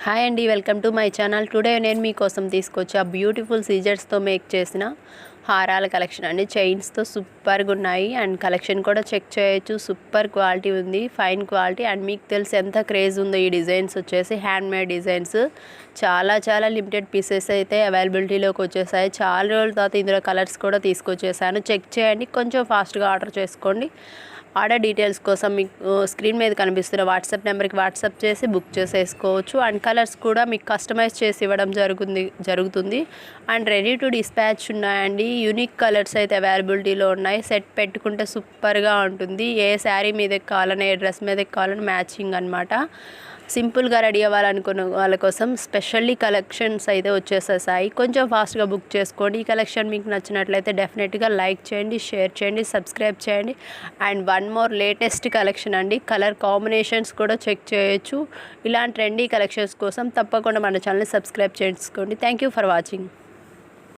Hi అండి, welcome to my channel. Today నేను మీకోసం తీసుకొచ్చా బ్యూటిఫుల్ సీజర్స్తో మేక్ చేసిన హారాల కలెక్షన్ అండి. చైన్స్తో సూపర్గా ఉన్నాయి అండ్ కలెక్షన్ కూడా చెక్ చేయొచ్చు. సూపర్ క్వాలిటీ ఉంది, ఫైన్ క్వాలిటీ. అండ్ మీకు తెలిసి ఎంత క్రేజ్ ఉందో ఈ డిజైన్స్ వచ్చేసి హ్యాండ్ మేడ్ డిజైన్స్. చాలా లిమిటెడ్ పీసెస్ అయితే అవైలబిలిటీలోకి వచ్చేసాయి. చాలా రోజుల తర్వాత ఇందులో కలర్స్ కూడా తీసుకొచ్చేసాను. చెక్ చేయండి, కొంచెం ఫాస్ట్గా ఆర్డర్ చేసుకోండి. ఆర్డర్ డీటెయిల్స్ కోసం మీకు స్క్రీన్ మీద కనిపిస్తున్న వాట్సాప్ నెంబర్కి వాట్సాప్ చేసి బుక్ చేసేసుకోవచ్చు. అండ్ కలర్స్ కూడా మీకు కస్టమైజ్ చేసి ఇవ్వడం జరుగుతుంది. అండ్ రెడీ టు డిస్పాచ్ ఉన్నాయండి. యూనిక్ కలర్స్ అయితే అవైలబిలిటీలో ఉన్నాయి. సెట్ పెట్టుకుంటే సూపర్గా ఉంటుంది. ఏ శారీ మీద కావాలని, ఏ డ్రెస్ మీద కావాలని మ్యాచింగ్ అనమాట. సింపుల్గా రెడీ అవ్వాలనుకున్న వాళ్ళ కోసం స్పెషల్లీ కలెక్షన్స్ అయితే వచ్చేసేసాయి. కొంచెం ఫాస్ట్గా బుక్ చేసుకోండి. ఈ కలెక్షన్ మీకు నచ్చినట్లయితే డెఫినెట్గా లైక్ చేయండి, షేర్ చేయండి, సబ్స్క్రైబ్ చేయండి. And one more latest collection అండి. కలర్ కాంబినేషన్స్ కూడా చెక్ చేయొచ్చు. ఇలాంటి ట్రెండీ కలెక్షన్స్ కోసం తప్పకుండా మన ఛానల్ని సబ్స్క్రైబ్ చేసుకోండి. Thank you for watching.